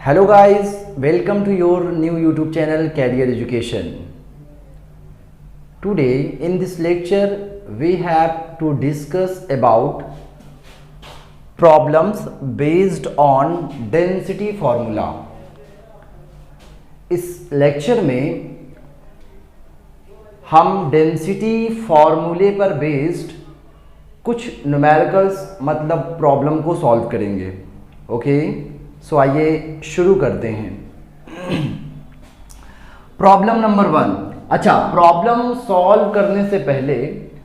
Hello guys, welcome to your new YouTube channel Career Education. Today in this lecture we have to discuss about problems based on density formula. इस lecture में हम density फॉर्मूले पर based कुछ numericals मतलब problem को solve करेंगे. Okay, सो आइए शुरू करते हैं. Problem number 1. अच्छा, प्रॉब्लम सॉल्व करने से पहले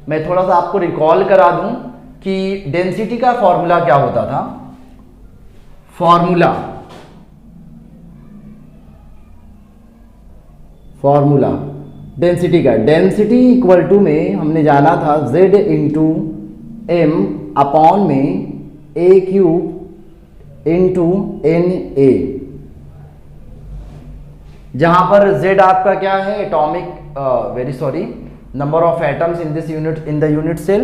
मैं थोड़ा सा आपको रिकॉल करा दूं कि डेंसिटी का फॉर्मूला क्या होता था. फॉर्मूला डेंसिटी का, डेंसिटी इक्वल टू में हमने जाना था z इंटू एम अपॉन में A cube into N A, जहां पर z आपका क्या है, atomic number of atoms in this unit in the unit cell,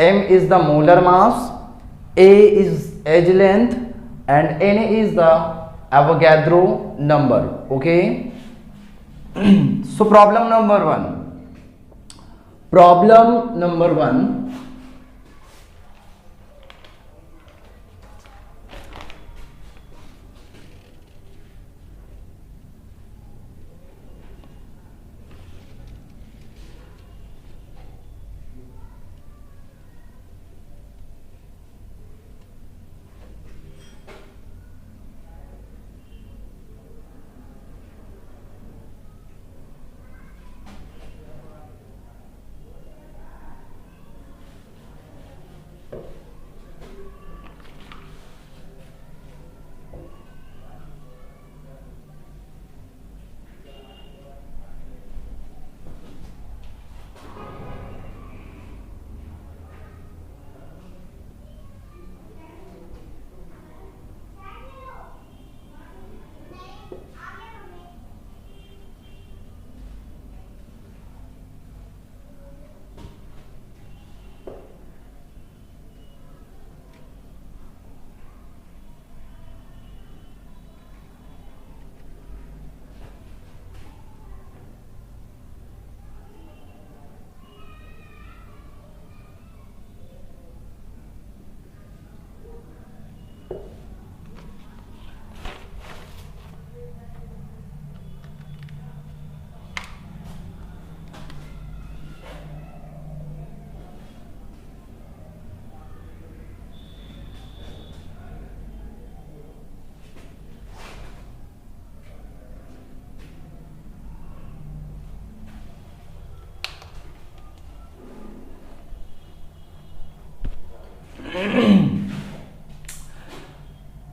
m is the molar mass, a is edge length and n is the Avogadro number. Okay, so problem number 1.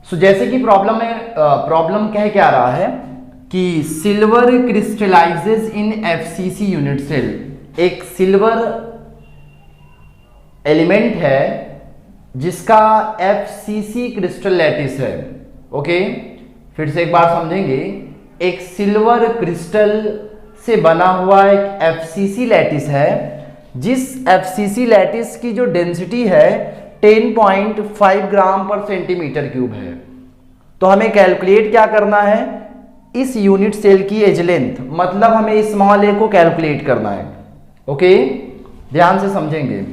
So जैसे कि problem कह क्या रहा है कि silver crystallises इन FCC unit cell. एक silver element है जिसका एफसीसी क्रिस्टल लैटिस है. ओके, फिर से एक बार समझेंगे. एक सिल्वर क्रिस्टल से बना हुआ एक एफसीसी लैटिस है, जिस एफसीसी लैटिस की जो डेंसिटी है 10.5 ग्राम पर सेंटीमीटर क्यूब है. तो हमें कैलकुलेट क्या करना है, इस यूनिट सेल की एज लेंथ, मतलब हमें स्मॉल ए को कैलकुलेट करना है. ओके, ध्यान से समझेंगे.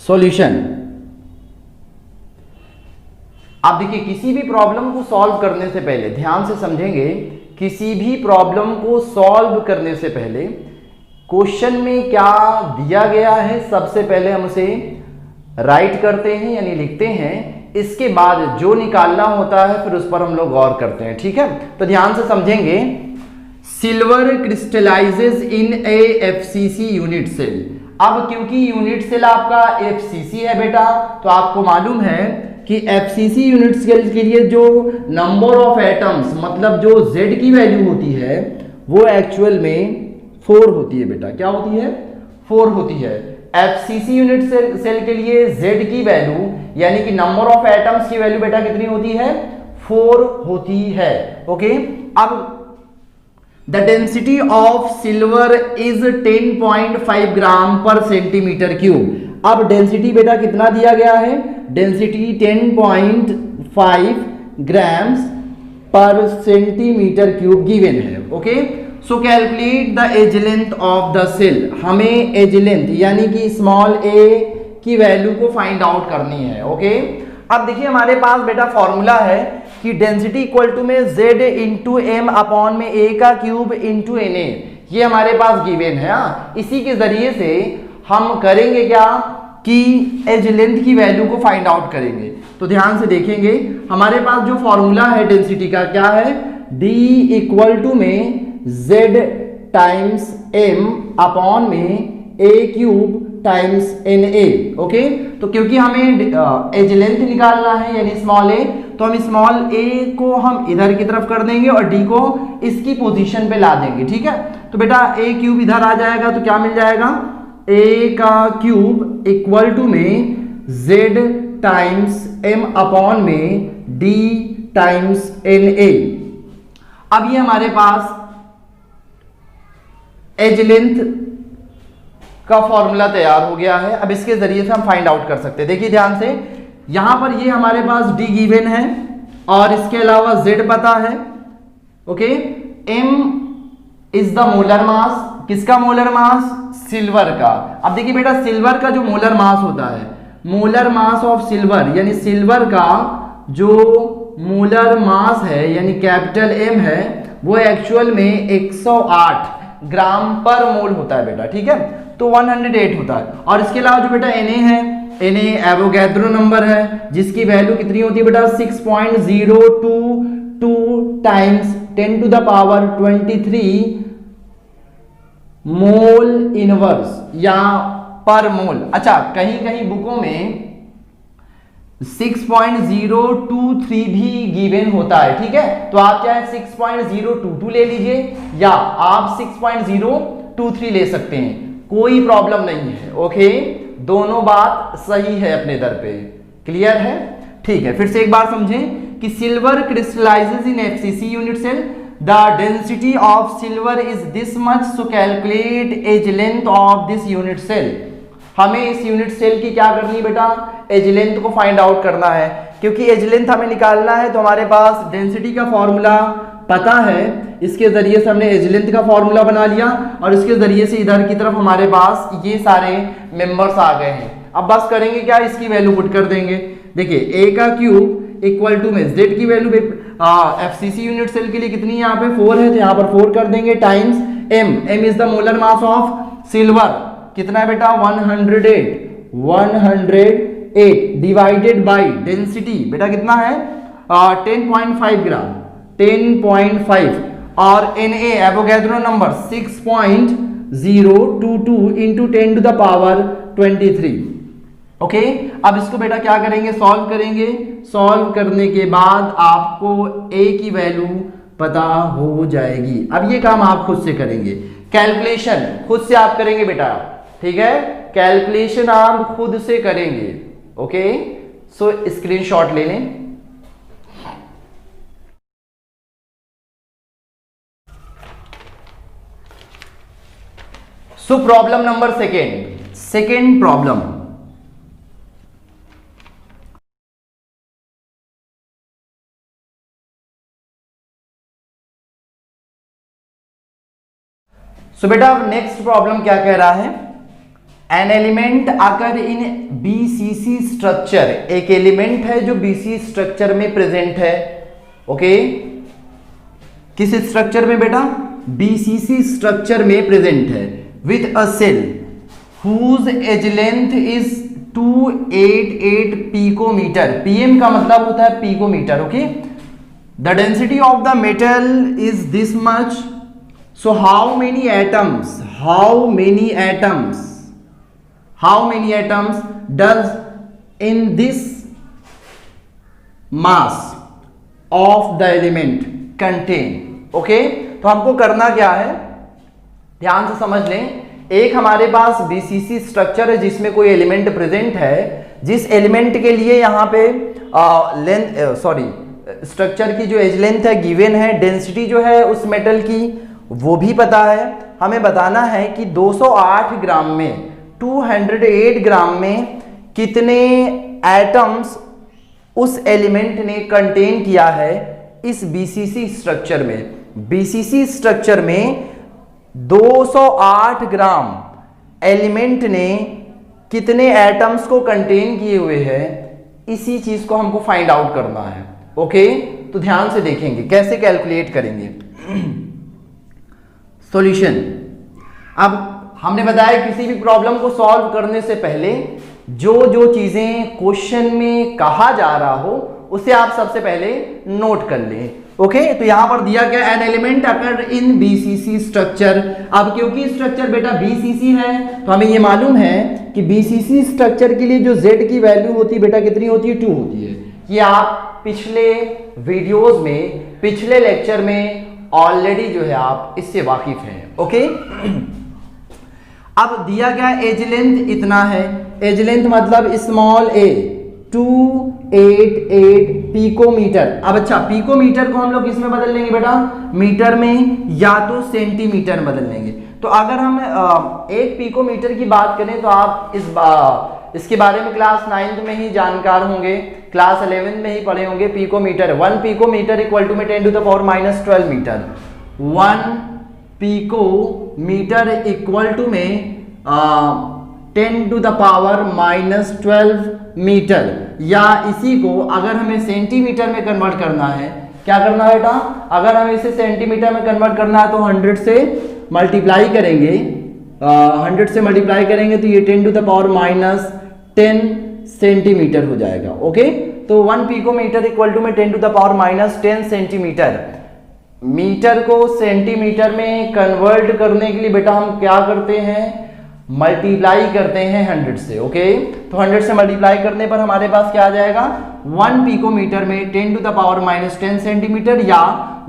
सॉल्यूशन. आप देखिए, किसी भी प्रॉब्लम को सॉल्व करने से पहले ध्यान से समझेंगे, किसी भी प्रॉब्लम को सॉल्व करने से पहले क्वेश्चन में क्या दिया गया है सबसे पहले हम उसे राइट करते हैं यानी लिखते हैं. इसके बाद जो निकालना होता है फिर उस पर हम लोग गौर करते हैं. ठीक है, तो ध्यान से समझेंगे. सिल्वर क्रिस्टलाइजेज इन ए एफसीसी यूनिट सेल. अब क्योंकि यूनिट सेल आपका एफसीसी है बेटा, तो आपको मालूम है कि एफसीसी यूनिट सेल के लिए जो नंबर ऑफ एटम्स मतलब जो z की वैल्यू होती है वो एक्चुअल में 4 होती है बेटा. क्या होती है? 4 होती है. एफसीसी यूनिट सेल के लिए z की वैल्यू यानी कि नंबर ऑफ एटम्स की वैल्यू बेटा कितनी होती है? 4 होती है. ओके, अब the density of silver is 10.5 gram per centimetre cube. अब डेंसिटी बेटा कितना दिया गया है, density 10.5 grams per centimetre cube given है। Okay, so calculate the edge length of the cell. हमें एज लेंथ यानी कि स्मॉल ए की वैल्यू को फाइंड आउट करनी है। ओके, अब देखिए हमारे पास बेटा फॉर्मूला है कि डेंसिटी इक्वल टू में z इंटू एम अपॉन में a का क्यूब इंटू एन ए, ये हमारे पास गिवन है। इसी के जरिए से हम करेंगे क्या कि एज लेंथ की वैल्यू को फाइंड आउट करेंगे। तो ध्यान से देखेंगे, हमारे पास जो फॉर्मूला है डेंसिटी का क्या है, d इक्वल टू में z टाइम्स m अपॉन में a cube times N A. Okay, तो क्योंकि हमें एज लेंथ निकालना है यानी स्मॉल ए, तो हम स्मॉल ए को हम इधर की तरफ कर देंगे और डी को इसकी पोजीशन पे ला देंगे। ठीक है, तो बेटा ए क्यूब इधर आ जाएगा तो क्या मिल जाएगा, ए का क्यूब इक्वल टू में जेड टाइम्स एम अपॉन में डी टाइम्स एन ए। अब ये हमारे पास एज लेंथ का फॉर्मूला तैयार हो गया है। अब इसके जरिए से हम फाइंड आउट कर सकते हैं। देखिए ध्यान से, यहां पर ये हमारे पास डी गिवन है और इसके अलावा जेड पता है। Okay, M is the molar mass, किसका मोलर मास, सिल्वर का। अब देखिए बेटा सिल्वर का जो मोलर मास होता है, मोलर मास ऑफ सिल्वर यानी सिल्वर का जो मोलर मास है यानी कैपिटल एम है, वो एक्चुअल में 108 ग्राम पर मोल होता है बेटा। ठीक है, तो 108 होता है। और इसके अलावा जो बेटा Na है, Na एवोगैड्रो नंबर है जिसकी वैल्यू कितनी होती है बेटा 6.022 times 10 to the power 23 mole inverse या पर मोल। अच्छा, कहीं कहीं बुकों में 6.023 भी गिवन होता है। ठीक है, तो आप चाहे 6.022 ले लीजिए या आप 6.023 ले सकते हैं, कोई प्रॉब्लम नहीं है। ओके, दोनों बात सही है अपने दर पे। क्लियर है? ठीक है, फिर से एक बार समझें कि silver crystallises in FCC unit cell, the density of silver is this much, so calculate edge length of this unit cell. हमें इस यूनिट सेल की क्या करनी है बेटा, एज लेंथ को फाइंड आउट करना है। क्योंकि एज लेंथ हमें निकालना है तो हमारे पास डेंसिटी का फॉर्मूला पता है, इसके जरिए से हमने एज लेंथ का फॉर्मूला बना लिया और इसके जरिए से इधर की तरफ हमारे पास ये सारे मेंबर्स आ गए हैं। अब बस करेंगे क्या, इसकी वैल्यू पुट कर देंगे। देखिए ए का क्यूब इक्वल टू में जेड की वैल्यू एफसीसी यूनिट सेल के लिए कितनी है, यहाँ पे 4 है तो यहाँ पर 4 कर देंगे times M. M is the molar mass of silver, कितना है बेटा 108 डिवाइडेड बाई डेंसिटी बेटा कितना है 10.5 ग्राम 10.5 और Na Avogadro number 6.022 into 10 to the power 23। Okay, अब इसको बेटा क्या करेंगे, सॉल्व करेंगे। सॉल्व करने के बाद आपको A की वैल्यू पता हो जाएगी। अब ये काम आप खुद से करेंगे, कैलकुलेशन खुद से आप करेंगे बेटा। ठीक है, कैलकुलेशन आप खुद से करेंगे। ओके, सो स्क्रीनशॉट ले लें। So problem number second problem, so बेटा नेक्स्ट प्रॉब्लम क्या कह रहा है, एन एलिमेंट आकर इन बीसीसी स्ट्रक्चर, एक एलिमेंट है जो बीसी स्ट्रक्चर में प्रेजेंट है। ओके, किस स्ट्रक्चर में बेटा, बीसीसी स्ट्रक्चर में प्रेजेंट है with a cell whose edge length is 288 picometer। pm का मतलब होता है picometer। Okay, the density of the metal is this much, so how many atoms does in this mass of the element contain। Okay, तो हमको करना क्या है, ध्यान से समझ लें। एक हमारे पास बीसीसी स्ट्रक्चर है जिसमें कोई एलिमेंट प्रेजेंट है, जिस एलिमेंट के लिए यहाँ पे स्ट्रक्चर की जो एज लेंथ है गिवन है, डेंसिटी जो है उस मेटल की वो भी पता है। हमें बताना है कि 208 ग्राम में 208 ग्राम में कितने एटम्स उस एलिमेंट ने कंटेन किया है इस बीसीसी स्ट्रक्चर में। बीसीसी स्ट्रक्चर में 208 ग्राम एलिमेंट ने कितने एटम्स को कंटेन किए हुए हैं, इसी चीज को हमको फाइंड आउट करना है। ओके, तो ध्यान से देखेंगे कैसे कैलकुलेट करेंगे। सॉल्यूशन, अब हमने बताया किसी भी प्रॉब्लम को सॉल्व करने से पहले जो जो चीजें क्वेश्चन में कहा जा रहा हो उसे आप सबसे पहले नोट कर लें। ओके, तो यहां पर दिया गया an element occur in BCC structure. अब क्योंकि स्ट्रक्चर बेटा बीसीसी है तो हमें ये मालूम है कि बीसीसी स्ट्रक्चर के लिए जो z की वैल्यू होती है बेटा कितनी होती है, 2 होती है। ये आप पिछले वीडियोस में, पिछले लेक्चर में ऑलरेडी जो है आप इससे वाकिफ हैं। ओके, अब दिया गया एज लेंथ इतना है, एज लेंथ मतलब स्मॉल a 288 पिकोमीटर। अब अच्छा, पिकोमीटर को हम लोग किसमें बदल लेंगे बेटा, मीटर में या तो सेंटीमीटर में बदल लेंगे। तो अगर हम एक पिकोमीटर की बात करें तो आप इसके बारे में क्लास 9th में ही जानकार होंगे, क्लास 11 में ही पढ़े होंगे। पिकोमीटर, 1 पिकोमीटर इक्वल टू में 10 to the power -12 metre. 1 picometre equal to में 10 टू द पावर -12 मीटर, या इसी को अगर हमें सेंटीमीटर में कन्वर्ट करना है, क्या करना है बेटा, अगर हमें इसे सेंटीमीटर में कन्वर्ट करना है तो 100 से मल्टीप्लाई करेंगे, 100 से मल्टीप्लाई करेंगे तो ये 10 टू द पावर -10 सेंटीमीटर हो जाएगा। ओके, तो 1 पिकोमीटर इक्वल टू में 10 to the power -10 centimetre. Metre को सेंटीमीटर में कन्वर्ट करने के लिए बेटा हम क्या करते हैं, मल्टीप्लाई करते हैं 100 से। ओके, तो 100 से मल्टीप्लाई करने पर हमारे पास क्या आ जाएगा, 1 पिकोमीटर में 10 टू द पावर -10 सेंटीमीटर, या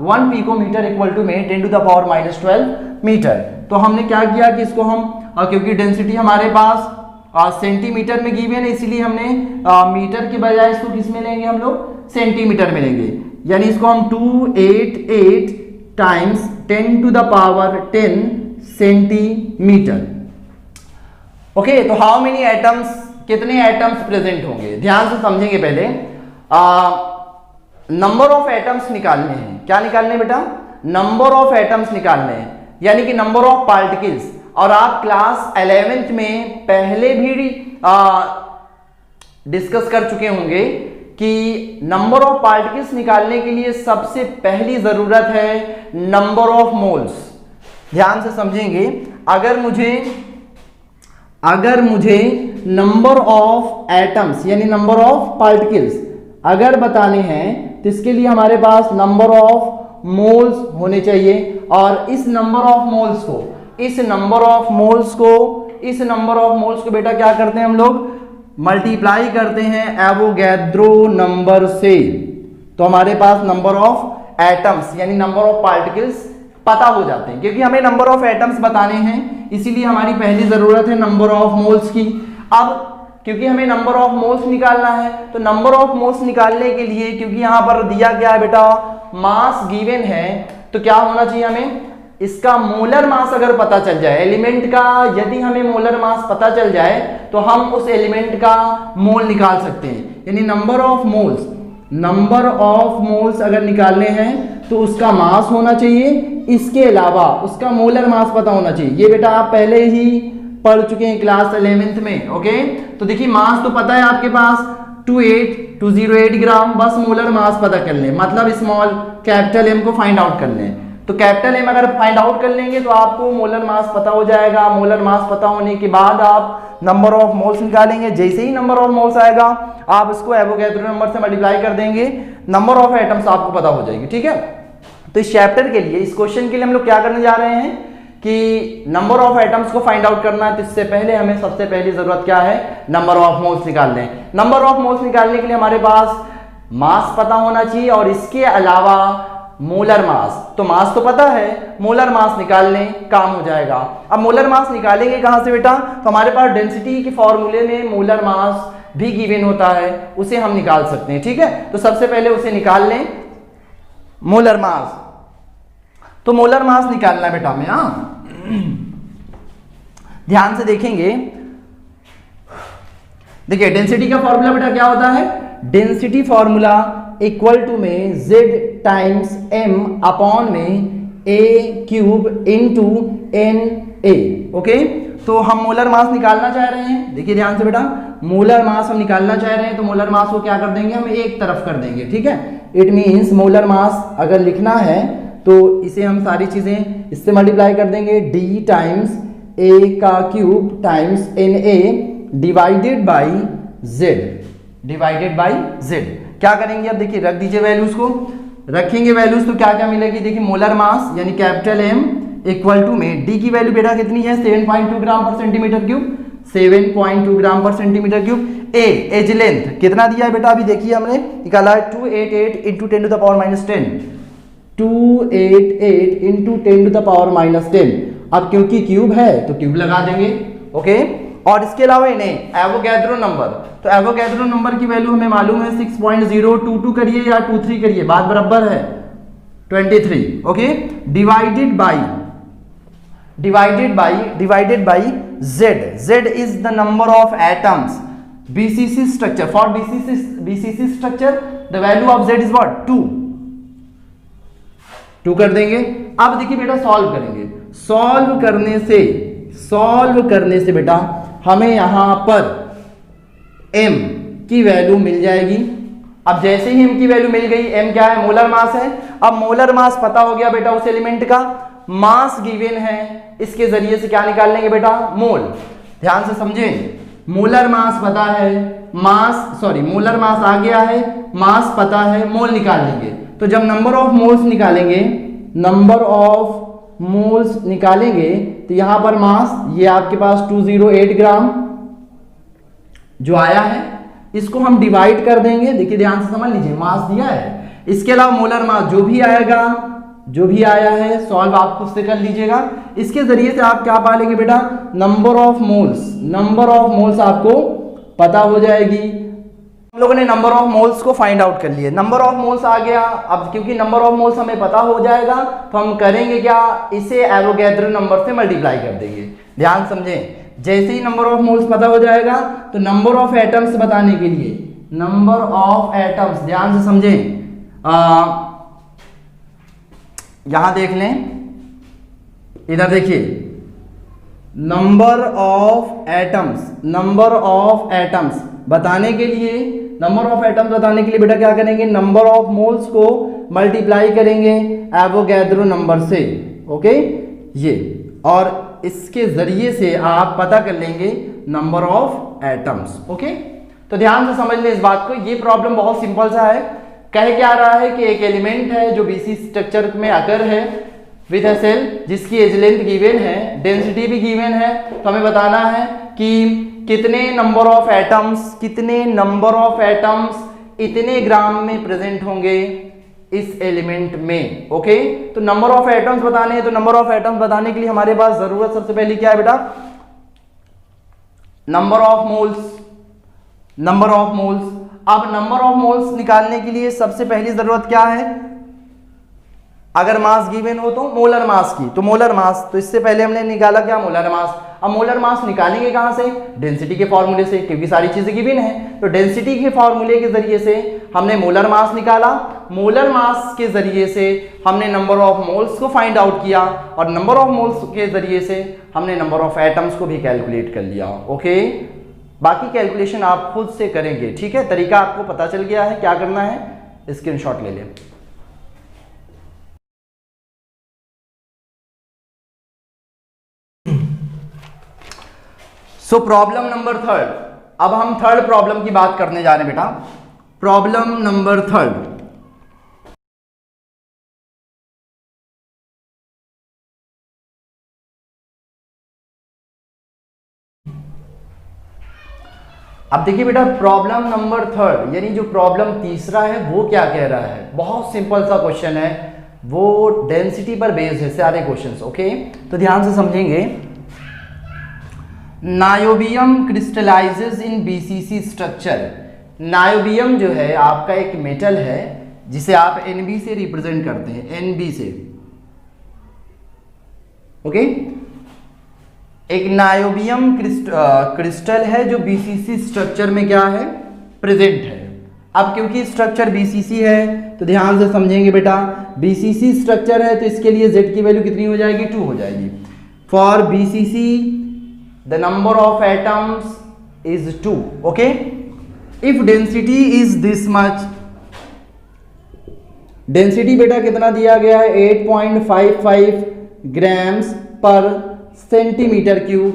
1 पिकोमीटर इक्वल टू में 10 टू द पावर -12 मीटर। तो हमने क्या किया कि इसको हम क्योंकि डेंसिटी हमारे पास सेंटीमीटर में गिवन है, इसीलिए हमने मीटर के बजाय इसको किस में लेंगे, हम लोग सेंटीमीटर में लेंगे। यानी इसको हम 288 times 10 to the power 10 centimetre. Okay, तो हाउ मेनी एटम्स, कितने एटम्स प्रेजेंट होंगे, ध्यान से समझेंगे। पहले नंबर ऑफ एटम्स निकालने हैं। क्या निकालने हैं बेटा, नंबर ऑफ एटम्स निकालने हैं, यानी कि नंबर ऑफ पार्टिकल्स। और आप क्लास 11th में पहले भी डिस्कस कर चुके होंगे कि नंबर ऑफ पार्टिकल्स निकालने के लिए सबसे पहली जरूरत है नंबर ऑफ मोल्स। ध्यान से समझेंगे, अगर मुझे नंबर ऑफ एटम्स यानी नंबर ऑफ पार्टिकल्स अगर बताने हैं तो इसके लिए हमारे पास नंबर ऑफ मोल्स होने चाहिए। और इस नंबर ऑफ मोल्स को बेटा क्या करते हैं हम लोग, मल्टीप्लाई करते हैं एवोगैड्रो नंबर से। तो हमारे पास नंबर ऑफ एटम्स यानी नंबर ऑफ पार्टिकल्स पता हो जाते हैं, क्योंकि हमें नंबर ऑफ एटम्स बताने हैं, इसीलिए हमारी पहली जरूरत है नंबर ऑफ मोल्स की। अब क्योंकि हमें नंबर ऑफ मोल्स निकालना है, तो नंबर ऑफ मोल्स निकालने के लिए, क्योंकि यहां पर दिया गया है बेटा मास गिवन है, तो क्या होना चाहिए, हमें इसका मोलर मास अगर पता चल जाए, एलिमेंट का यदि हमें मोलर मास पता चल जाए तो हम उस एलिमेंट का मोल निकाल सकते हैं। यानी नंबर ऑफ मोल्स अगर निकालने हैं तो उसका मास होना चाहिए, इसके अलावा उसका मोलर मास पता होना चाहिए। ये बेटा आप पहले ही पढ़ चुके हैं क्लास 11th में। ओके, तो देखिए मास तो पता है आपके पास 208 ग्राम, बस मोलर मास पता कर लें, मतलब स्मॉल कैपिटल एम को फाइंड आउट कर लें। तो कैपिटल एम अगर फाइंड आउट कर लेंगे तो आपको मोलर मास पता हो जाएगा। मोलर मास पता होने के बाद आप नंबर ऑफ मोल्स निकालेंगे। जैसे ही नंबर ऑफ मोल्स आएगा आप इसको एवोगैड्रो नंबर से मल्टीप्लाई कर देंगे, नंबर ऑफ एटम्स आपको पता हो जाएगी। ठीक है, तो इस चैप्टर के लिए, इस क्वेश्चन के लिए हम लोग क्या करने जा रहे हैं कि नंबर ऑफ एटम्स को फाइंड आउट करना है। तो इससे पहले हमें सबसे पहली जरूरत क्या है, नंबर ऑफ मोल्स निकालने हैं। नंबर ऑफ मोल्स निकालने के लिए हमारे पास मास पता होना चाहिए और इसके अलावा मोलर मास। तो मास तो पता है, मोलर मास निकाल लें, काम हो जाएगा। अब मोलर मास निकालेंगे कहां से बेटा, तो हमारे पास डेंसिटी के फॉर्मूले में मोलर मास भी गिवन होता है, उसे हम निकाल सकते हैं। ठीक है, तो सबसे पहले उसे निकाल लें, मोलर मास। तो मोलर मास निकालना बेटा हमें, ध्यान से देखेंगे। देखिए डेंसिटी का फॉर्मूला बेटा क्या होता है, डेंसिटी फॉर्मूला इक्वल टू में z टाइम्स m अपॉन में a cube into N A. Okay, तो हम मोलर मास निकालना चाह रहे हैं, देखिए ध्यान से बेटा, मोलर मास हम निकालना चाह रहे हैं, तो मोलर मास को क्या कर देंगे, हम एक तरफ कर देंगे, ठीक है। इट मीन्स मोलर मास अगर लिखना है तो इसे हम सारी चीजें इससे मल्टीप्लाई कर देंगे, d टाइम्स a का cube times N A divided by z, divided by z। क्या करेंगे अब, देखिए रख दीजिए वैल्यूज को, रखेंगे वैल्यूज तो क्या क्या मिलेगी, देखिए मोलर मास यानी कैपिटल M इक्वल टू में d की वैल्यू बेटा कितनी है 7.2 gram per centimetre cube, 7.2 gram per centimetre cube. a edge length कितना दिया है बेटा, अभी देखिए हमने निकाला है 288 into 10 to the power minus 10, 288 into 10 to the power minus 10। अब क्योंकि क्यूब है तो क्यूब लगा देंगे, ओके। और इसके अलावा इन्हें एवोगैड्रो नंबर, तो एवोगैड्रो नंबर की वैल्यू हमें मालूम है 6.022 करिए या 23 करिए, बात बराबर है 23, okay. Divided by z is the number of atoms BCC structure, for BCC structure the value of z is what 2 कर देंगे। अब देखिए बेटा सॉल्व करेंगे, सॉल्व करने से बेटा हमें यहां पर m की वैल्यू मिल जाएगी। अब जैसे ही m की वैल्यू मिल गई, m क्या है, मोलर मास है। अब मोलर मास पता हो गया बेटा उस एलिमेंट का, मास गिवन है, इसके जरिए से क्या निकाल लेंगे बेटा, मोल। ध्यान से समझें, मोलर मास पता है, मोलर मास आ गया है, मास पता है, मोल निकाल लेंगे। तो जब नंबर ऑफ मोल्स निकालेंगे तो यहां पर मास, ये आपके पास 208 ग्राम जो आया है, इसको हम डिवाइड कर देंगे। देखिए ध्यान से समझ लीजिए, मास दिया है, इसके अलावा मोलर मास जो भी आया है सॉल्व आप खुद से कर लीजिएगा। इसके जरिए से आप क्या पा लेंगे बेटा, नंबर ऑफ मोल्स आपको पता हो जाएगी। हम लोगों ने नंबर ऑफ मोल्स को फाइंड आउट कर लिए, नंबर ऑफ मोल्स आ गया। अब क्योंकि नंबर ऑफ मोल्स हमें पता हो जाएगा तो हम करेंगे क्या, इसे एवोगैड्रो नंबर से मल्टीप्लाई कर देंगे। ध्यान समझें, जैसे ही नंबर ऑफ मोल्स पता हो जाएगा तो नंबर ऑफ एटम्स बताने के लिए, नंबर ऑफ एटम्स, ध्यान से समझें, यहां देख लें, इधर देखिए, नंबर ऑफ एटम्स बताने के लिए बेटा क्या करेंगे, नंबर ऑफ मोल्स को मल्टीप्लाई करेंगे एवोगैड्रो नंबर से, ओके ये, और इसके जरिए से आप पता कर लेंगे नंबर ऑफ एटम्स, ओके। तो ध्यान से समझ लें इस बात को, ये प्रॉब्लम बहुत सिंपल सा है। कह क्या रहा है कि एक एलिमेंट है जो BC स्ट्रक्चर में अकर है विद अ सेल, जिसकी एज लेंथ गिवन है, डेंसिटी भी गिवन है, तो हमें बताना है कि कितने नंबर ऑफ एटम्स इतने ग्राम में प्रेजेंट होंगे इस एलिमेंट में, ओके। तो नंबर ऑफ एटम्स बताने हैं, तो नंबर ऑफ एटम्स बताने के लिए हमारे पास जरूरत सबसे पहले क्या है बेटा, नंबर ऑफ मोल्स। अब नंबर ऑफ मोल्स निकालने के लिए सबसे पहली जरूरत क्या है, अगर मास गिवन हो तो मोलर मास की, तो मोलर मास, तो इससे पहले हमने निकाला क्या, मोलर मास। अब मोलर मास निकालेंगे कहां से, डेंसिटी के फॉर्मूले से, क्योंकि सारी चीजें गिवन है। तो डेंसिटी के फॉर्मूले के जरिए से हमने मोलर मास निकाला, मोलर मास के जरिए से हमने नंबर ऑफ मोल्स को फाइंड आउट किया, और नंबर ऑफ मोल्स के जरिए से हमने नंबर ऑफ एटम्स को भी कैलकुलेट कर लिया, ओके। बाकी कैलकुलेशन आप खुद से करेंगे, ठीक है। तरीका आपको पता चल गया है, क्या करना है, स्क्रीनशॉट ले लें। सो प्रॉब्लम नंबर 3, अब हम थर्ड प्रॉब्लम की बात करने जा रहे हैं बेटा। प्रॉब्लम नंबर 3, अब देखिए बेटा, प्रॉब्लम नंबर 3 यानी जो प्रॉब्लम तीसरा है वो क्या कह रहा है, बहुत सिंपल सा क्वेश्चन है, वो डेंसिटी पर बेस्ड है सारे क्वेश्चंस, ओके। तो ध्यान से समझेंगे, नायोबियम क्रिस्टलाइजेज इन BCC स्ट्रक्चर। नायोबियम जो है आपका एक मेटल है जिसे आप Nb से रिप्रेजेंट करते हैं, Nb से, ओके। एक नायोबियम क्रिस्टल है जो बीसीसी स्ट्रक्चर में क्या है, प्रेजेंट है। अब क्योंकि स्ट्रक्चर बीसीसी है तो ध्यान से समझेंगे बेटा, बीसीसी स्ट्रक्चर है तो इसके लिए z की वैल्यू कितनी हो जाएगी, 2 हो जाएगी। For BCC the number of atoms is 2, okay. If density is this much, density बेटा कितना दिया गया है, 8.55 grams per centimetre cube.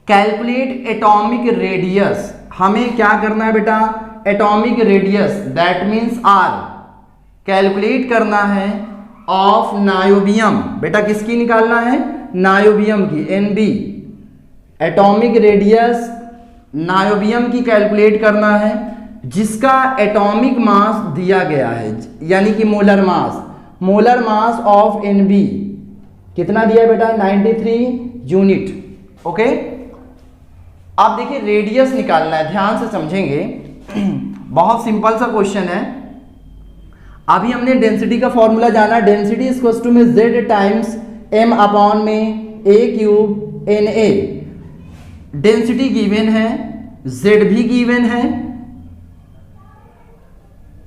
Calculate atomic radius, हमें क्या करना है बेटा, atomic radius that means R calculate करना है ऑफ नायोबियम। बेटा किसकी निकालना है, नायोबियम की, एनबी। एटॉमिक रेडियस नायोबियम की कैलकुलेट करना है जिसका एटॉमिक मास दिया गया है, यानी कि molar mass. Molar mass of NB कितना दिया है बेटा, 93 यूनिट, ओके। आप देखिए रेडियस निकालना है, ध्यान से समझेंगे, बहुत सिंपल सा क्वेश्चन है। अभी हमने डेंसिटी का फॉर्मूला जाना, डेंसिटी इज इक्वल टू में z टाइम्स m अपॉन में a cube Na। Density given है, z भी गिवन है,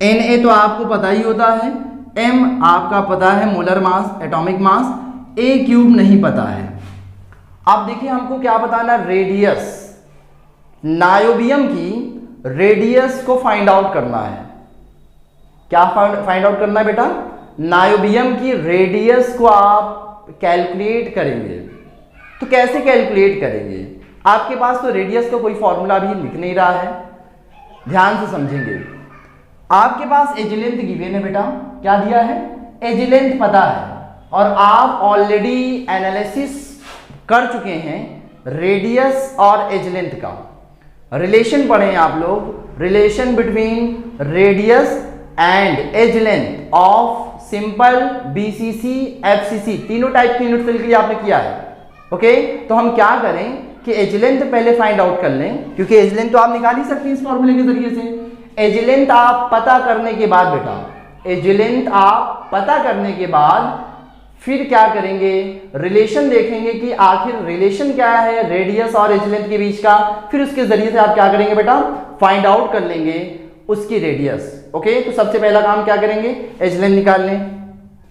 Na तो आपको पता ही होता है, m आपका पता है molar mass, atomic mass, a cube नहीं पता है। अब देखिए हमको क्या बताना, रेडियस, नायोबियम की रेडियस को फाइंड आउट करना है। क्या फाइंड आउट करना है बेटा, नायोबियम की रेडियस को आप कैलकुलेट करेंगे। तो कैसे कैलकुलेट करेंगे, आपके पास तो रेडियस का कोई फॉर्मूला भी लिख नहीं रहा है, ध्यान से समझेंगे। आपके पास एज लेंथ गिवन है बेटा, क्या दिया है, एज लेंथ पता है, और आप ऑलरेडी एनालिसिस कर चुके हैं रेडियस और एज लेंथ का। रिलेशन पढ़े हैं आप लोग, relation between radius and edge length of simple BCC FCC, तीनों टाइप की यूनिट सेल के लिए आपने किया है, ओके। तो हम क्या करें कि एज लेंथ पहले फाइंड आउट कर लें, क्योंकि एज लेंथ तो आप निकाल ही सकते हैं इस फॉर्मूले के जरिए से। एज लेंथ आप पता करने के बाद बेटा, एज लेंथ आप पता करने के बाद फिर क्या करेंगे, रिलेशन देखेंगे कि आखिर रिलेशन क्या है रेडियस और एज लेंथ के बीच का। फिर उसके जरिए से आप क्या करेंगे बेटा, फाइंड आउट कर लेंगे उसकी रेडियस, ओके। तो सबसे पहला काम क्या करेंगे, एज लेंथ निकाल लें।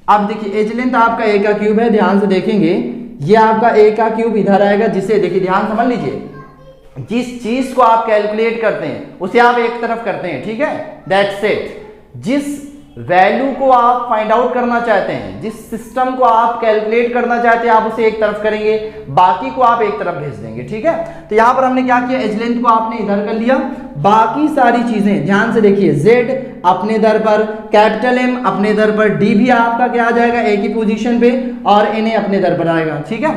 अब देखिए एज लेंथ आपका a का क्यूब है, ध्यान से देखेंगे, ये आपका a का क्यूब इधर आएगा, जिसे देखिए ध्यान समझ लीजिए, जिस चीज को आप कैलकुलेट करते हैं उसे आप एक तरफ करते हैं, ठीक है, दैट्स इट। जिस वैल्यू को आप फाइंड आउट करना चाहते हैं, जिस सिस्टम को आप कैलकुलेट करना चाहते हैं, आप उसे एक तरफ करेंगे, बाकी को आप एक तरफ भेज देंगे, ठीक है। तो यहां पर हमने क्या किया, एज लेंथ को आपने इधर कर लिया, बाकी सारी चीजें ध्यान से देखिए, z अपने दर पर, कैपिटल M अपने दर पर, d भी आपका क्या आ जाएगा, a की पोजीशन पे, और Na अपने दर पर आएगा, ठीक है।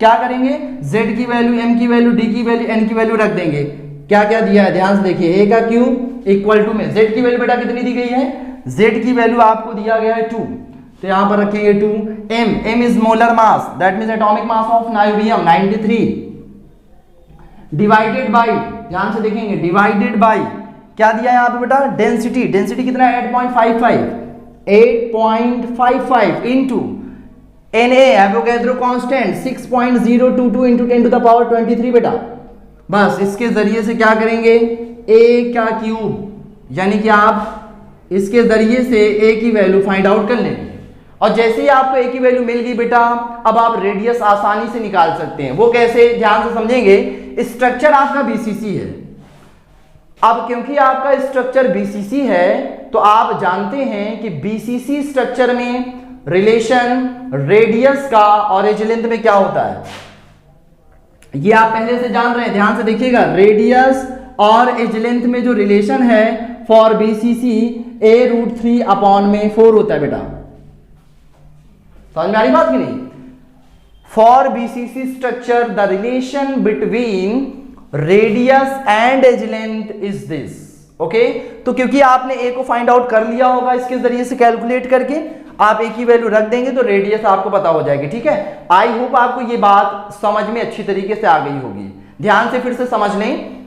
क्या करेंगे, z की वैल्यू, m की वैल्यू, d की वैल्यू, n की वैल्यू रख देंगे। क्या क्या दिया है, ध्यान से देखिए, a का क्यूब इक्वल टू में z की वैल्यू बेटा कितनी दी गई है, z की वैल्यू आपको दिया गया है 2, तो यहां पर रखेंगे 2। m is molar mass, that means atomic mass of niobium 93, divided by, ध्यान से देखेंगे, डिवाइडेड बाय क्या दिया है यहां पे बेटा, डेंसिटी, डेंसिटी कितना है 8.55 into Na Avogadro constant 6.022 into 10 to the power 23 बेटा। बस इसके जरिए से क्या करेंगे, a का क्यूब, यानी कि आप इसके जरिए से a की वैल्यू फाइंड आउट कर लेंगे। और जैसे ही आपको a की वैल्यू मिल गई बेटा, अब आप रेडियस आसानी से निकाल सकते हैं। वो कैसे, ध्यान से समझेंगे, स्ट्रक्चर आपका बीसीसी है। अब क्योंकि आपका स्ट्रक्चर बीसीसी है तो आप जानते हैं कि बीसीसी स्ट्रक्चर में रिलेशन रेडियस का और एज लेंथ में क्या होता है, ये आप पहले से जान रहे हैं, ध्यान से देखिएगा। रेडियस और एज लेंथ में जो रिलेशन है फॉर बीसीसी a√3 अपॉन में 4 होता है बेटा, समझ में आ रही बात कि नहीं। For BCC structure the relation between radius and edge length is this, okay. तो क्योंकि आपने a को फाइंड आउट कर लिया होगा इसके जरिए से कैलकुलेट करके, आप a की वैल्यू रख देंगे तो रेडियस आपको पता हो जाएगी, ठीक है। आई होप आपको ये बात समझ में अच्छी तरीके से आ गई होगी। ध्यान से फिर से समझ लें,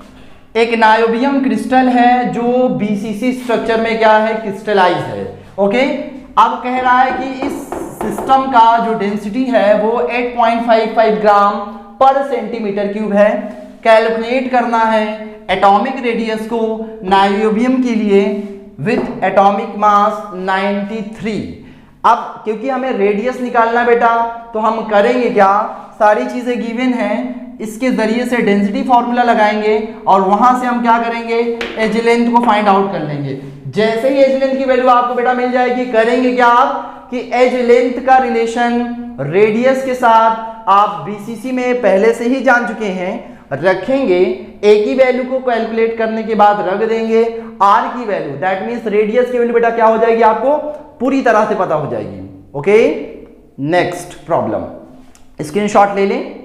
एक नायोबियम क्रिस्टल है जो बीसीसी स्ट्रक्चर में क्या है, क्रिस्टलाइज है, ओके। अब कह रहा है कि इस सिस्टम का जो डेंसिटी है वो 8.55 ग्राम पर सेंटीमीटर क्यूब है। कैलकुलेट करना है एटॉमिक रेडियस को नाइट्रोबियम के लिए विथ एटॉमिक मास 93। अब क्योंकि हमें रेडियस निकालना बेटा, तो हम करेंगे क्या, सारी चीजें गिवन हैं, इसके जरिए से डेंसिटी फॉर्मूला लगाएंगे और वहां से हम क्या करेंगे, एज लेंथ को फाइंड आउट कर लेंगे। जैसे ही एज लेंथ की वैल्यू आपको बेटा मिल जाएगी, करेंगे क्या आप कि एज लेंथ का रिलेशन रेडियस के साथ आप बीसीसी में पहले से ही जान चुके हैं, रखेंगे, ए की वैल्यू को कैलकुलेट करने के बाद रख देंगे आर की वैल्यू, दैट मींस रेडियस की वैल्यू बेटा क्या हो जाएगी, आपको पूरी तरह से पता हो जाएगी। ओके, नेक्स्ट प्रॉब्लम, स्क्रीनशॉट ले लें।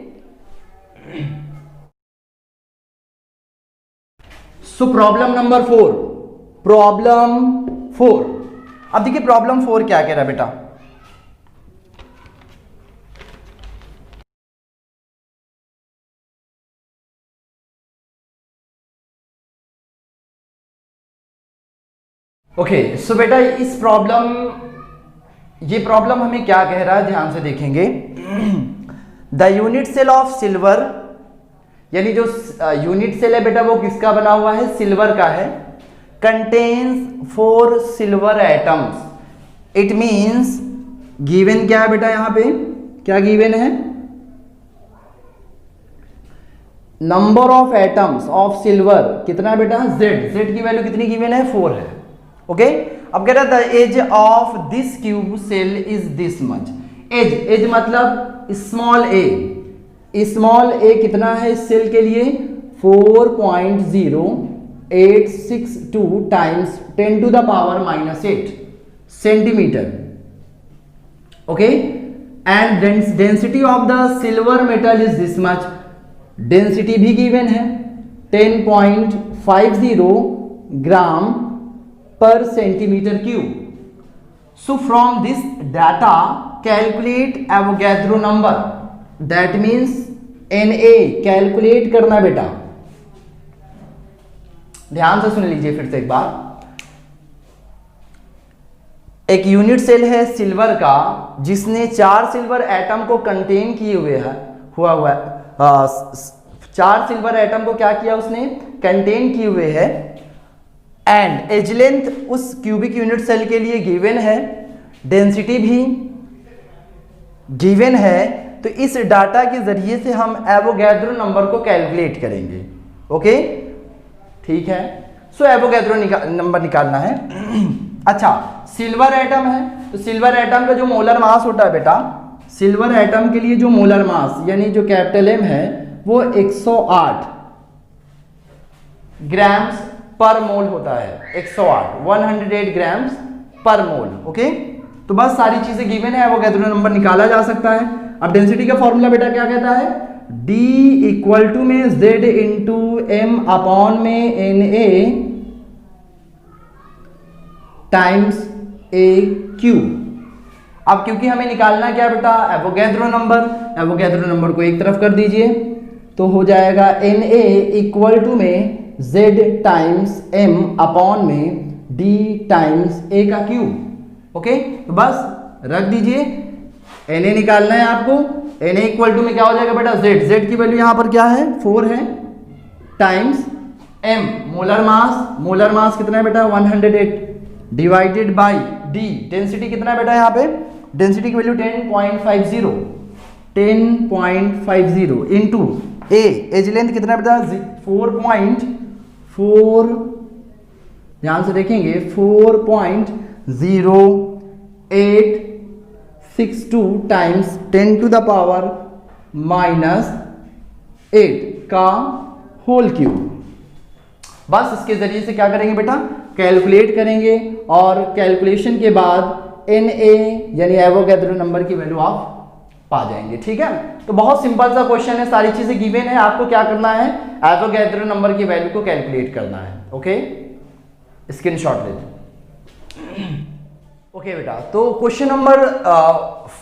So problem number 4, problem 4। अब देखिए प्रॉब्लम 4 क्या कह रहा है बेटा, ओके सो बेटा इस प्रॉब्लम, ये प्रॉब्लम हमें क्या कह रहा है, ध्यान से देखेंगे। The unit cell of silver, यानी जो यूनिट सेल है बेटा वो किसका बना हुआ है, सिल्वर का है, contains 4 silver atoms. It means given क्या है बेटा, यहां पे क्या गिवन है, number of atoms of silver कितना है बेटा, जेड, जेड की वैल्यू कितनी गिवन है, 4 है। ओके, अब कह रहा है the edge of this cube cell is this much. Edge, edge मतलब स्मॉल ए, स्मॉल ए कितना है इस सेल के लिए, 4.0862 times 10 to the power -8 centimetre. Okay, and density of the silver metal is this much, density भी given है 10.50 ग्राम per centimeter cube. So from this data calculate Avogadro number, that means Na calculate करना बेटा। ध्यान से सुन लीजिए फिर से एक बार, एक यूनिट सेल है सिल्वर का जिसने 4 सिल्वर एटम को कंटेन किए हुए है, हुआ 4 सिल्वर एटम को क्या किया उसने, कंटेन किए हुए है, एंड एज लेंथ उस क्यूबिक यूनिट सेल के लिए गिवन है, डेंसिटी भी गिवन है। तो इस डाटा के जरिए से हम एवोगैड्रो नंबर को कैलकुलेट करेंगे। ओके, ठीक है, सो एवोगैड्रो नंबर निकालना है। अच्छा, सिल्वर एटम है, तो सिल्वर एटम का जो मोलर मास होता है बेटा, सिल्वर एटम के लिए जो मोलर मास यानी जो कैपिटल एम है वो 108 ग्राम्स पर मोल होता है, 108 ग्राम्स पर मोल। ओके, तो बस सारी चीजें गिवन है, एवोगैड्रो नंबर निकाला जा सकता है। अब डेंसिटी का फॉर्मूला बेटा क्या कहता है, D इक्वल टू में Z इंटू एम अपॉन में Na टाइम्स ए क्यूब। अब क्योंकि हमें निकालना क्या बेटा, एवोगैड्रो नंबर, एवोगैड्रो नंबर को एक तरफ कर दीजिए तो हो जाएगा Na इक्वल टू में Z टाइम्स m अपॉन में D टाइम्स a का क्यूब। ओके, तो बस रख दीजिए, Na निकालना है आपको, Na इक्वल टू में क्या हो जाएगा बेटा, Z की वैल्यू यहाँ पर क्या है, 4 है, times m molar mass, molar मास कितना है बेटा 108 डिवाइडेड बाई D, डेंसिटी कितना है बेटा, यहाँ पे डेंसिटी की value 10.50 into A, edge length कितना है बेटा 4.4, ध्यान से देखेंगे 4.0862 टाइम्स 10 टू द पावर -8 का होल क्यूब। बस इसके जरिए से क्या करेंगे बेटा, कैलकुलेट करेंगे और कैलकुलेशन के बाद Na यानी एवोगैड्रो नंबर की वैल्यू आप पा जाएंगे। ठीक है, तो बहुत सिंपल सा क्वेश्चन है, सारी चीजें गिवन है, आपको क्या करना है, एवोगैड्रो नंबर की वैल्यू को कैलकुलेट करना है। ओके, स्क्रीनशॉट ले लीजिए। ओके बेटा, तो क्वेश्चन नंबर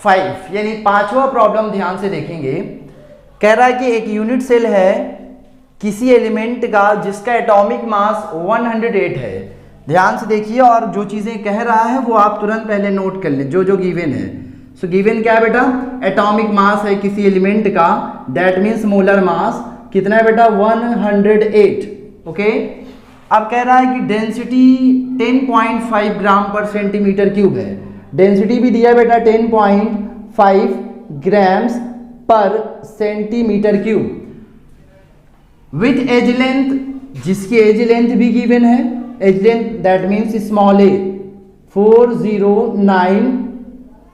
5 यानी 5वां प्रॉब्लम ध्यान से देखेंगे। कह रहा है कि एक यूनिट सेल है किसी एलिमेंट का जिसका एटॉमिक मास 108 है। ध्यान से देखिए और जो चीजें कह रहा है वो आप तुरंत पहले नोट कर लें, जो जो गिवन है। सो गिवन क्या है बेटा, एटॉमिक मास है किसी एलिमेंट का, दैट मीन्स मोलर मास कितना है बेटा 108। ओके, अब कह रहा है कि डेंसिटी 10.5 ग्राम पर सेंटीमीटर क्यूब है। डेंसिटी भी दिया है बेटा 10.5 grams per centimetre cube with edge length, जिसकी एज लेंथ भी गिवन है, edge length that means small A 409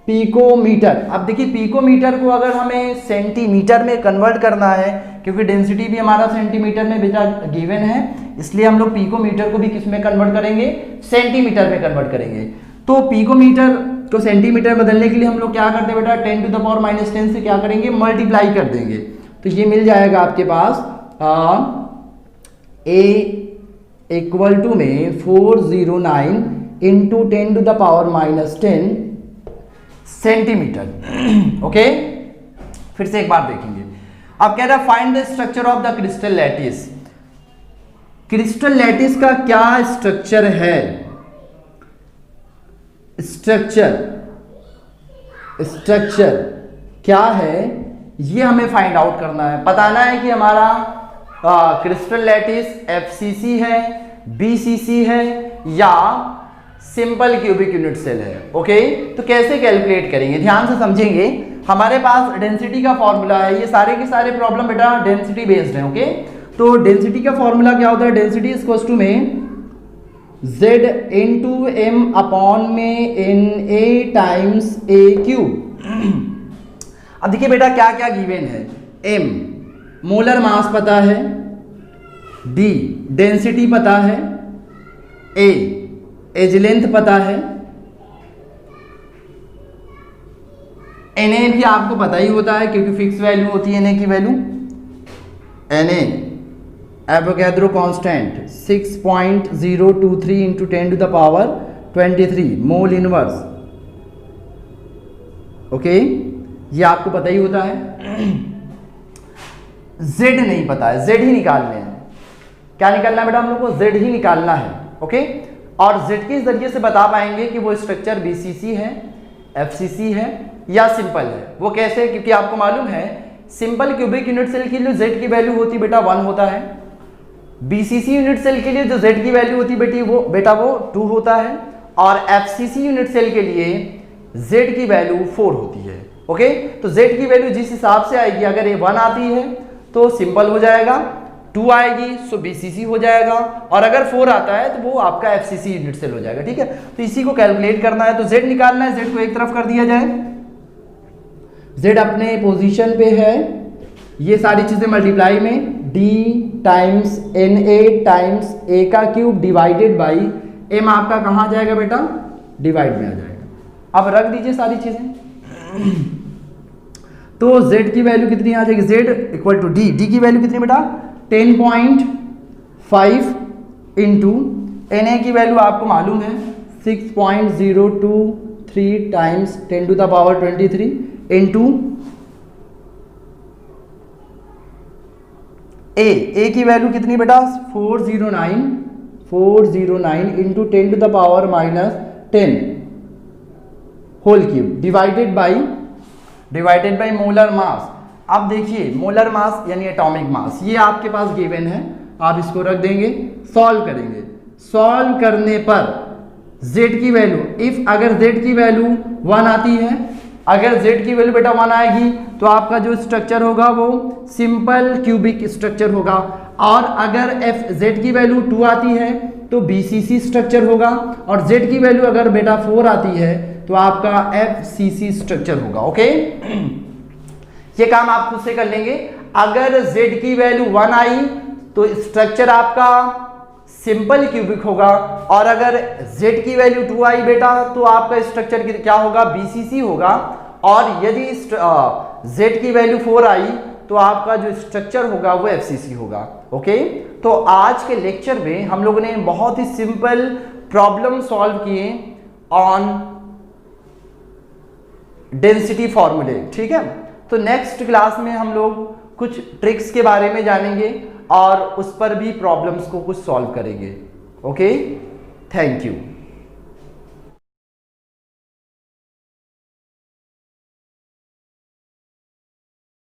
picometre. अब देखिए पिकोमीटर को अगर हमें सेंटीमीटर में कन्वर्ट करना है, क्योंकि डेंसिटी भी हमारा सेंटीमीटर में बेटा गिवन है, इसलिए हम लोग पिकोमीटर को भी किस में कन्वर्ट करेंगे, सेंटीमीटर में कन्वर्ट करेंगे। तो पिकोमीटर को सेंटीमीटर बदलने के लिए हम लोग क्या करते हैं बेटा, 10 टू द पावर -10 से क्या करेंगे, मल्टीप्लाई कर देंगे। तो ये मिल जाएगा आपके पास ए इक्वल टू में 409 into 10 to the power -10 centimetre. Okay, फिर से एक बार देखेंगे। अब कह रहा है find the structure of the crystal lattice. Crystal lattice का क्या स्ट्रक्चर है, स्ट्रक्चर क्या है ये हमें फाइंड आउट करना है। बताना है कि हमारा क्रिस्टल लैटिस एफसीसी है, बीसीसी है या सिंपल क्यूबिक यूनिट सेल है। ओके, तो कैसे कैलकुलेट करेंगे, ध्यान से समझेंगे। हमारे पास डेंसिटी का फॉर्मूला है, ये सारे के सारे प्रॉब्लम बेटा डेंसिटी बेस्ड है। ओके, तो डेंसिटी का फॉर्मूला क्या होता है, डेंसिटी इक्वल्स टू में Z इंटू एम अपॉन में N A times A cube. अब देखिए बेटा क्या क्या गिवन है, m मोलर मास पता है, d डेंसिटी पता है, a एज लेंथ पता है, Na भी आपको पता ही होता है क्योंकि फिक्स वैल्यू होती है Na की value. Na Avogadro constant 6.023 into 10 to the power 23 mole inverse. Okay, ये आपको पता ही होता है। Z नहीं पता है, Z ही निकालने हैं। क्या निकालना है बेटा हम लोग को, Z ही निकालना है। ओके, और Z के जरिए से बता पाएंगे कि वो स्ट्रक्चर BCC है, FCC है या सिंपल है। वो कैसे, क्योंकि आपको मालूम है सिंपल क्यूबिक यूनिट सेल के लिए Z की वैल्यू होती बेटा 1 होता है, BCC यूनिट सेल के लिए जो Z की वैल्यू होती बेटा वो 2 होता है, और FCC यूनिट सेल के लिए Z की वैल्यू 4 होती है। ओके, तो Z की वैल्यू जिस हिसाब से आएगी, अगर ये 1 आती है तो सिंपल हो जाएगा, 2 आएगी सो BCC हो जाएगा, और अगर 4 आता है तो वो आपका FCC यूनिट सेल हो जाएगा। ठीक है, तो इसी को कैलकुलेट करना है। तो Z निकालना है, Z को एक तरफ कर दिया जाए, Z अपने पोजीशन पे है, ये सारी चीजें मल्टीप्लाई में D times Na times A का क्यूब डिवाइडेड बाई M आपका कहाँ आ जाएगा बेटा, डिवाइड में आ जाएगा। अब रख दीजिए सारी चीजें। तो Z की वैल्यू कितनी आ जाएगी, Z इक्वल टू D की वैल्यू कितनी बेटा 10.5 इंटू Na की वैल्यू आपको मालूम है 6.023 times 10 to the power 23 into A की वैल्यू कितनी बेटा 409 into 10 to the power -10 whole cube divided by molar mass. अब देखिए मोलर मास यानी एटॉमिक मास, ये आपके पास गिवन है, आप इसको रख देंगे, सॉल्व करेंगे। सॉल्व करने पर Z की वैल्यू, इफ अगर Z की वैल्यू 1 आती है, अगर Z की वैल्यू बेटा 1 आएगी तो आपका जो स्ट्रक्चर होगा वो सिंपल क्यूबिक स्ट्रक्चर होगा, और अगर Z की वैल्यू 2 आती है तो BCC स्ट्रक्चर होगा, और Z की वैल्यू अगर बेटा 4 आती है तो आपका FCC स्ट्रक्चर होगा। ओके, ये काम आप खुद से कर लेंगे। अगर Z की वैल्यू 1 आई तो स्ट्रक्चर आपका सिंपल क्यूबिक होगा, और अगर Z की वैल्यू 2 आई बेटा तो आपका स्ट्रक्चर क्या होगा, BCC होगा, और यदि Z की वैल्यू 4 आई तो आपका जो स्ट्रक्चर होगा वो FCC होगा। ओके, तो आज के लेक्चर में हम लोगों ने बहुत ही सिंपल प्रॉब्लम सॉल्व किए ऑन डेंसिटी फॉर्मूले। ठीक है, तो नेक्स्ट क्लास में हम लोग कुछ ट्रिक्स के बारे में जानेंगे और उस पर भी प्रॉब्लम्स को कुछ सॉल्व करेंगे। Okay, thank you.